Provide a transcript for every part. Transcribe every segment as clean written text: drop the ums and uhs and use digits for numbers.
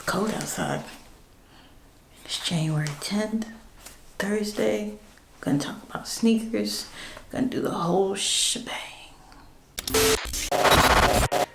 It's cold outside. It's January 10th, Thursday. Gonna talk about sneakers. Gonna do the whole shebang.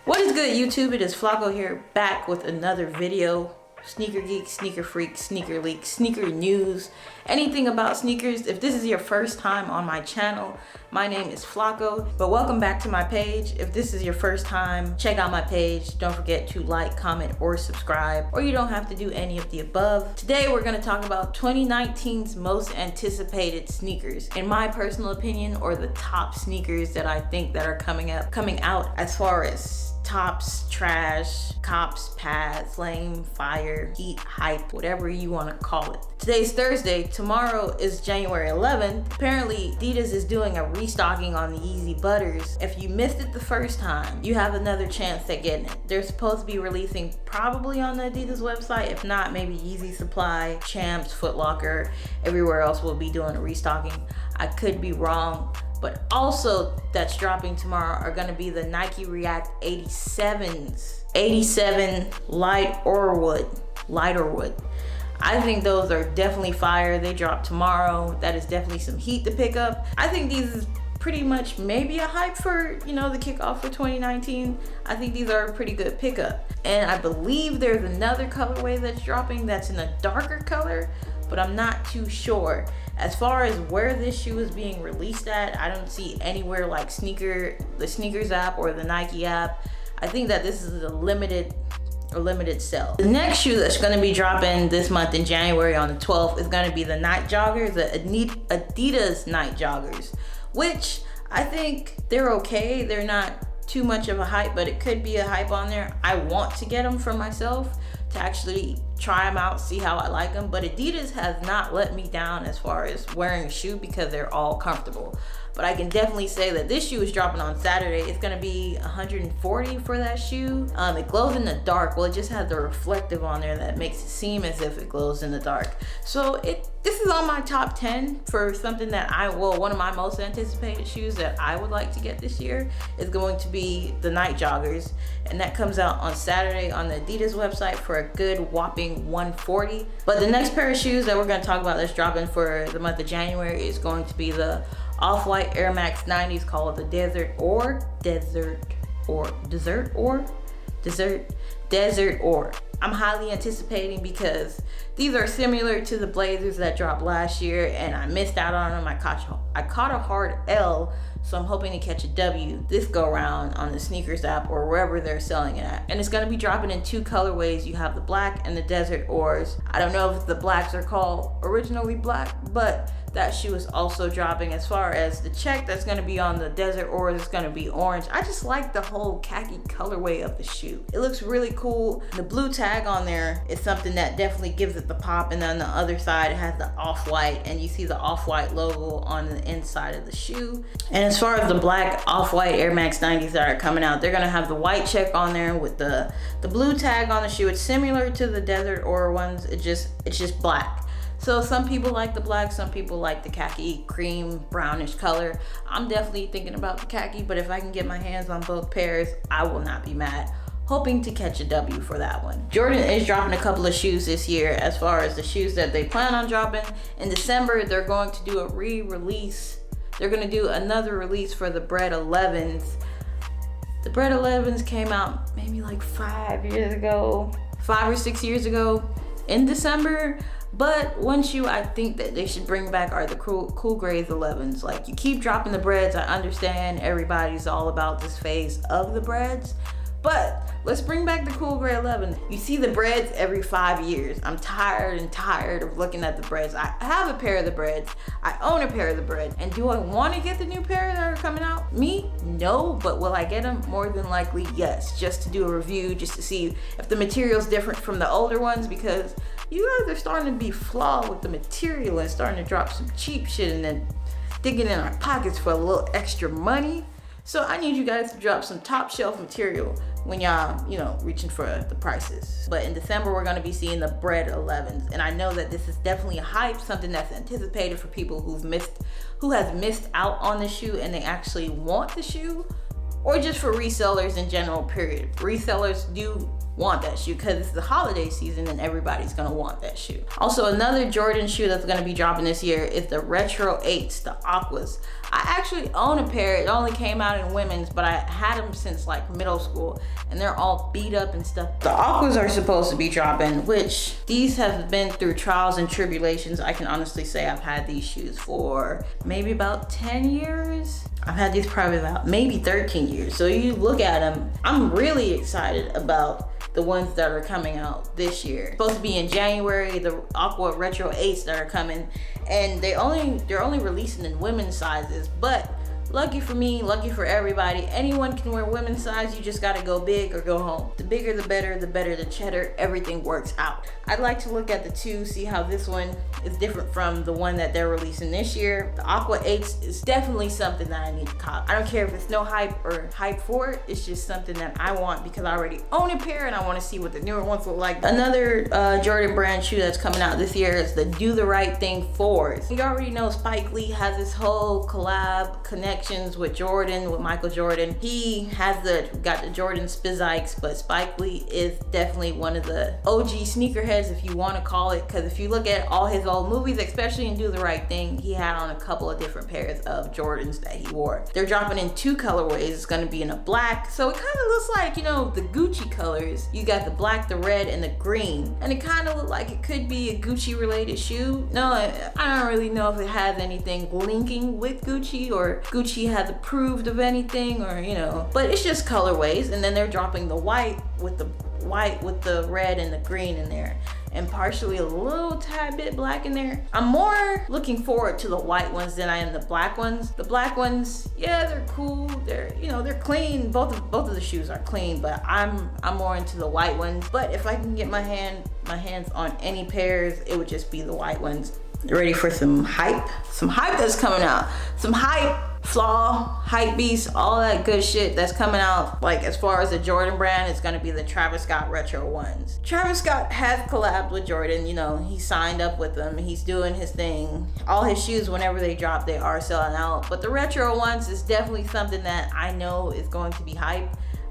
What is good, YouTube? It is Flacco here, back with another video. Sneaker geek, sneaker freak, sneaker leak, sneaker news, anything about sneakers. If this is your first time on my channel, my name is Flacco, but welcome back to my page. If this is your first time, check out my page. Don't forget to like, comment, or subscribe, or you don't have to do any of the above. Today, we're gonna talk about 2019's most anticipated sneakers, in my personal opinion, or the top sneakers that I think that are coming out as far as tops, trash, cops, pads, lame, fire, heat, hype, whatever you want to call it. Today's Thursday. Tomorrow is January 11th. Apparently, Adidas is doing a restocking on the Yeezy Butters. If you missed it the first time, you have another chance at getting it. They're supposed to be releasing probably on the Adidas website. If not, maybe Yeezy Supply, Champs, Foot Locker, everywhere else will be doing a restocking. I could be wrong. But also that's dropping tomorrow are gonna be the Nike React 87s. 87 light or wood. I think those are definitely fire. They drop tomorrow. That is definitely some heat to pick up. I think these is pretty much maybe a hype for, the kickoff for 2019. I think these are a pretty good pickup. And I believe there's another colorway that's dropping that's in a darker color, but I'm not too sure. As far as where this shoe is being released at, I don't see anywhere like the Sneakers app or the Nike app. I think that this is a limited sell. The next shoe that's gonna be dropping this month in January on the 12th is gonna be the night joggers, the Adidas night joggers, which I think they're okay. They're not too much of a hype, but it could be a hype on there. I want to get them for myself to actually try them out, see how I like them. But Adidas has not let me down as far as wearing a shoe because they're all comfortable. But I can definitely say that this shoe is dropping on Saturday. It's gonna be $140 for that shoe. It glows in the dark. Well, it just has the reflective on there that makes it seem as if it glows in the dark. So this is on my top 10 for something that one of my most anticipated shoes that I would like to get this year is going to be the night joggers. And that comes out on Saturday on the Adidas website for a good whopping $140. But the next pair of shoes that we're gonna talk about that's dropping for the month of January is going to be the Off-White Air Max 90s called the Desert Ore. I'm highly anticipating because these are similar to the Blazers that dropped last year and I missed out on them. I caught a hard L, so I'm hoping to catch a W this go around on the Sneakers app or wherever they're selling it at. And it's gonna be dropping in two colorways. You have the black and the Desert Ores. I don't know if the blacks are called originally black, but that shoe is also dropping. As far as the check that's gonna be on the Desert Ores, it's gonna be orange. I just like the whole khaki colorway of the shoe. It looks really cool. The blue tag on there is something that definitely gives it the pop, and on the other side it has the off-white, and you see the off-white logo on the inside of the shoe. And as far as the black Off-White Air Max 90s that are coming out, they're gonna have the white check on there with the blue tag on the shoe. It's similar to the Desert Ore ones. It's just black. So some people like the black, some people like the khaki cream brownish color. I'm definitely thinking about the khaki, but if I can get my hands on both pairs, I will not be mad. Hoping to catch a W for that one. Jordan is dropping a couple of shoes this year. As far as the shoes that they plan on dropping, in December, they're going to do a re-release. They're gonna do another release for the Bred 11s. The Bred 11s came out maybe like 5 or 6 years ago in December. But one shoe I think that they should bring back are the cool grays 11s. Like, you keep dropping the Breds. I understand everybody's all about this phase of the Breds, but let's bring back the cool gray 11. You see the Breds every 5 years. I'm tired of looking at the Breds. I have a pair of the Breds. I own a pair of the Breds. And do I want to get the new pair that are coming out? Me? No, but will I get them? More than likely, yes. Just to do a review, just to see if the material's different from the older ones, because you guys are starting to be flawed with the material and starting to drop some cheap shit and then digging in our pockets for a little extra money. So I need you guys to drop some top shelf material when y'all, reaching for the prices. But in December, we're gonna be seeing the Bred 11s. And I know that this is definitely a hype, something that's anticipated for people who has missed out on the shoe and they actually want the shoe, or just for resellers in general, period. Resellers do want that shoe because it's the holiday season and everybody's gonna want that shoe. Also, another Jordan shoe that's gonna be dropping this year is the Retro 8s, the Aquas. I actually own a pair. It only came out in women's, but I had them since like middle school and they're all beat up and stuff. The Aquas are supposed to be dropping, which these have been through trials and tribulations. I can honestly say I've had these shoes for maybe about 10 years. I've had these probably about maybe 13 years. So you look at them, I'm really excited about the ones that are coming out this year. Supposed to be in January, the Aqua Retro 8s that are coming, and they're only releasing in women's sizes, but lucky for me, lucky for everybody, anyone can wear women's size. You just gotta go big or go home. The bigger the better the cheddar, everything works out. I'd like to look at the two, see how this one is different from the one that they're releasing this year. The Aqua 8s is definitely something that I need to cop. I don't care if it's no hype or hype for it, it's just something that I want because I already own a pair and I wanna see what the newer ones look like. Another Jordan brand shoe that's coming out this year is the Do the Right Thing 4s. You already know Spike Lee has this whole collab connections with Jordan, with Michael Jordan. He has got the Jordan Spizikes, but Spike Lee is definitely one of the OG sneakerheads, if you want to call it, because if you look at all his old movies, especially in Do the Right Thing, he had on a couple of different pairs of Jordans that he wore. They're dropping in 2 colorways. It's going to be in a black, so it kind of looks like, you know, the Gucci colors. You got the black, the red, and the green, and it kind of look like it could be a Gucci related shoe. No, I don't really know if it has anything linking with Gucci or Gucci has approved of anything, or you know, but it's just colorways. And then they're dropping the white with the red and the green in there, and partially a little tad bit black in there. I'm more looking forward to the white ones than I am the black ones. The black ones, yeah, they're cool. They're, you know, they're clean. Both of the shoes are clean, but I'm more into the white ones. But if I can get my hands on any pairs, it would just be the white ones. Ready for some hype? Some hype that's coming out. Some hype. Flaw, hype beast, all that good shit that's coming out. Like as far as the Jordan brand, it's gonna be the Travis Scott Retro 1s. Travis Scott has collabed with Jordan, you know, he signed up with them, he's doing his thing. All his shoes, whenever they drop, they are selling out. But the Retro 1s is definitely something that I know is going to be hype.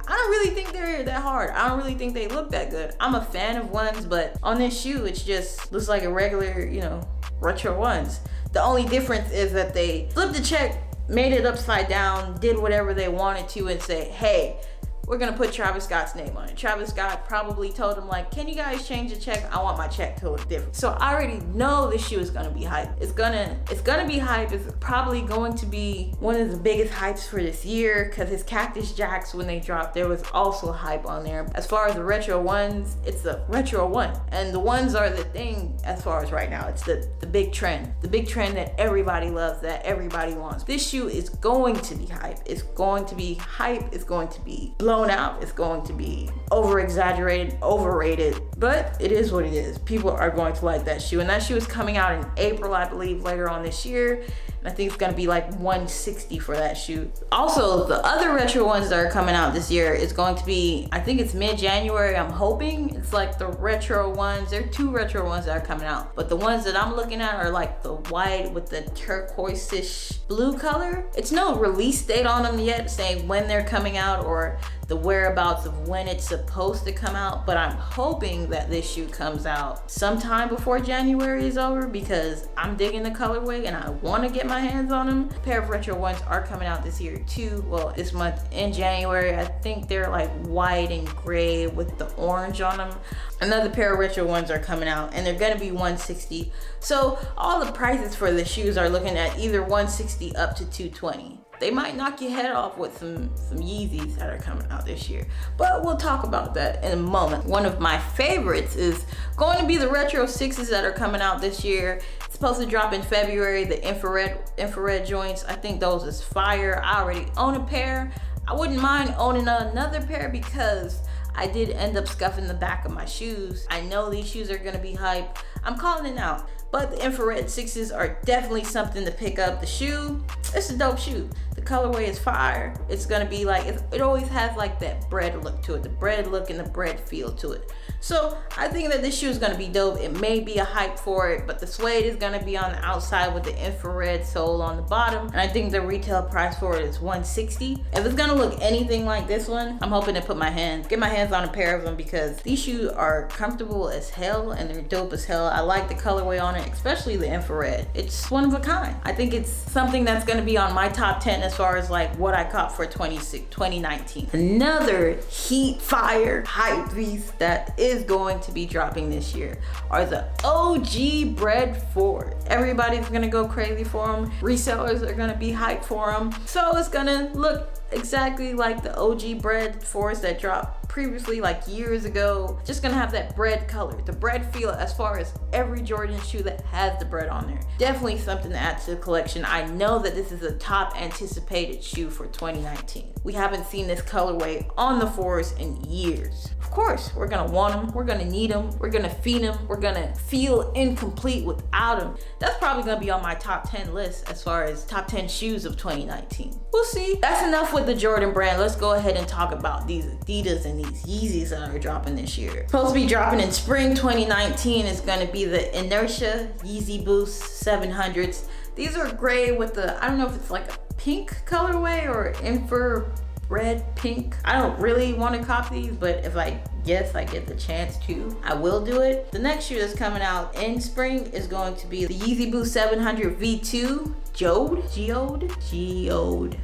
I don't really think they're that hard. I don't really think they look that good. I'm a fan of 1s, but on this shoe, it just looks like a regular, you know, Retro 1s. The only difference is that they flipped the check, made it upside down, did whatever they wanted to, and say, hey, we're gonna put Travis Scott's name on it. Travis Scott probably told him like, can you guys change the check? I want my check to look different. So I already know this shoe is gonna be hype. It's gonna be hype. It's probably going to be one of the biggest hypes for this year, because his Cactus Jacks, when they dropped, there was also hype on there. As far as the Retro 1s, it's the Retro 1. And the 1s are the thing as far as right now. It's the big trend. The big trend that everybody loves, that everybody wants. This shoe is going to be hype. It's going to be hype. It's going to be blown out. It's going to be over exaggerated, overrated, but it is what it is. People are going to like that shoe, and that shoe is coming out in April, I believe, later on this year. And I think it's gonna be like $160 for that shoe. Also, the other Retro 1s that are coming out this year is going to be, I think it's mid-January, I'm hoping. It's like the Retro 1s. There are 2 Retro 1s that are coming out, but the ones that I'm looking at are like the white with the turquoise-ish blue color. It's no release date on them yet, saying when they're coming out or the whereabouts of when it's supposed to come out, but I'm hoping that this shoe comes out sometime before January is over, because I'm digging the colorway and I want to get my hands on them. A pair of Retro 1s are coming out this year too. Well, this month in January. I think they're like white and gray with the orange on them. Another pair of Retro 1s are coming out, and they're gonna be $160. So all the prices for the shoes are looking at either $160 up to $220. They might knock your head off with some Yeezys that are coming out this year, but we'll talk about that in a moment. One of my favorites is going to be the Retro 6s that are coming out this year. It's supposed to drop in February, the infrared joints. I think those is fire. I already own a pair. I wouldn't mind owning another pair because I did end up scuffing the back of my shoes. I know these shoes are gonna be hype. I'm calling it out. But the infrared 6s are definitely something to pick up. The shoe, it's a dope shoe. The colorway is fire. It's gonna be like, it always has like that bread look to it, the bread look and the bread feel to it. So I think that this shoe is gonna be dope. It may be a hype for it, but the suede is gonna be on the outside with the infrared sole on the bottom. And I think the retail price for it is $160. If it's gonna look anything like this one, I'm hoping to get my hands on a pair of them, because these shoes are comfortable as hell and they're dope as hell. I like the colorway on it, especially the infrared. It's one of a kind. I think it's something that's gonna be on my top 10 as far as like what I caught for 2019. Another heat fire hype beast that is going to be dropping this year are the OG Bread 4. Everybody's gonna go crazy for them. Resellers are gonna be hyped for them. So it's gonna look exactly like the OG Bread 4s that dropped previously, like years ago. Just gonna have that bread color, the bread feel, as far as every Jordan shoe that has the bread on there. Definitely something to add to the collection. I know that this is a top anticipated shoe for 2019. We haven't seen this colorway on the 4s in years. Of course, we're gonna want them, we're gonna need them, we're gonna feed them, we're gonna feel incomplete without them. That's probably gonna be on my top 10 list as far as top 10 shoes of 2019. We'll see. That's enough with the Jordan brand. Let's go ahead and talk about these Adidas and these Yeezys that are dropping this year. Supposed to be dropping in spring 2019 is gonna be the Inertia Yeezy Boost 700s. These are gray with the, I don't know if it's like a pink colorway or infrared pink. I don't really want to cop these, but if I guess I get the chance to, I will do it. The next shoe that's coming out in spring is going to be the Yeezy Boost 700 V2 Jode. The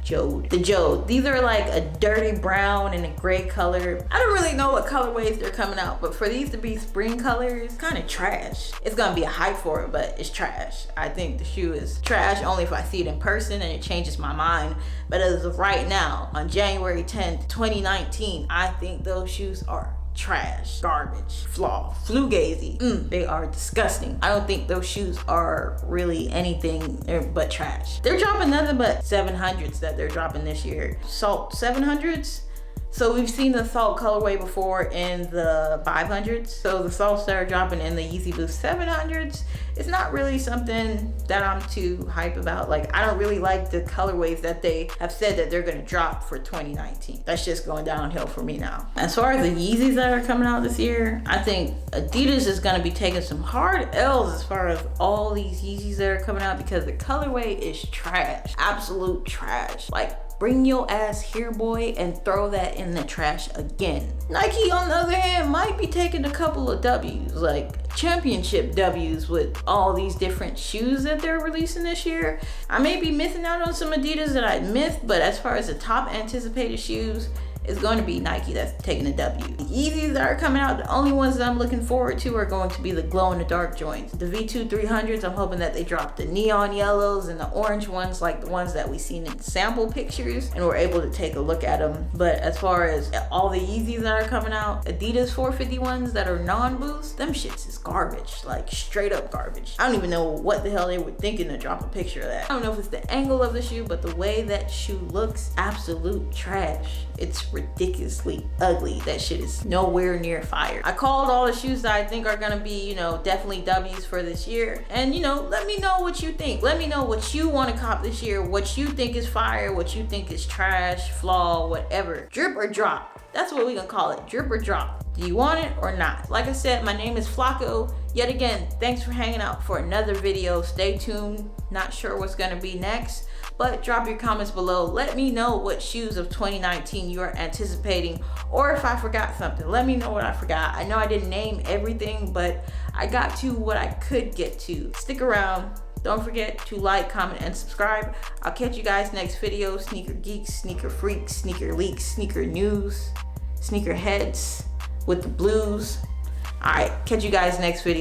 Jode. These are like a dirty brown and a gray color. I don't really know what colorways they're coming out, but for these to be spring colors, kind of trash. It's gonna be a hype for it, but it's trash. I think the shoe is trash only if I see it in person and it changes my mind. But as of right now, on January 10th, 2019, I think those shoes are trash, garbage, flugazy. They are disgusting. I don't think those shoes are really anything but trash. They're dropping nothing but 700s that they're dropping this year. Salt 700s. So we've seen the Salt colorway before in the 500s. So the Salts that are dropping in the Yeezy Boost 700s, it's not really something that I'm too hype about. Like, I don't really like the colorways that they have said that they're gonna drop for 2019. That's just going downhill for me now. As far as the Yeezys that are coming out this year, I think Adidas is gonna be taking some hard L's as far as all these Yeezys that are coming out, because the colorway is trash, absolute trash. Like, bring your ass here, boy, and throw that in the trash again. Nike, on the other hand, might be taking a couple of W's, like championship W's, with all these different shoes that they're releasing this year. I may be missing out on some Adidas that I missed, but as far as the top anticipated shoes, it's going to be Nike that's taking the W. The Yeezys that are coming out, the only ones that I'm looking forward to are going to be the glow in the dark joints. The V2 300s, I'm hoping that they drop the neon yellows and the orange ones, like the ones that we seen in sample pictures, and we're able to take a look at them. But as far as all the Yeezys that are coming out, Adidas 450 ones that are non-boost, them shits is garbage, like straight up garbage. I don't even know what the hell they were thinking to drop a picture of that. I don't know if it's the angle of the shoe, but the way that shoe looks, absolute trash. It's ridiculously ugly. That shit is nowhere near fire. I called all the shoes that I think are gonna be, you know, definitely W's for this year. And, you know, let me know what you think. Let me know what you want to cop this year, what you think is fire, what you think is trash, flaw, whatever. Drip or drop. That's what we gonna call it. Drip or drop. Do you want it or not? Like I said, my name is Flacco. Yet again, thanks for hanging out for another video. Stay tuned. Not sure what's gonna be next, but drop your comments below. Let me know what shoes of 2019 you are anticipating, or if I forgot something, let me know what I forgot. I know I didn't name everything, but I got to what I could get to. Stick around. Don't forget to like, comment, and subscribe. I'll catch you guys next video. Sneaker geeks, sneaker freaks, sneaker leaks, sneaker news, sneaker heads with the blues. All right, catch you guys next video.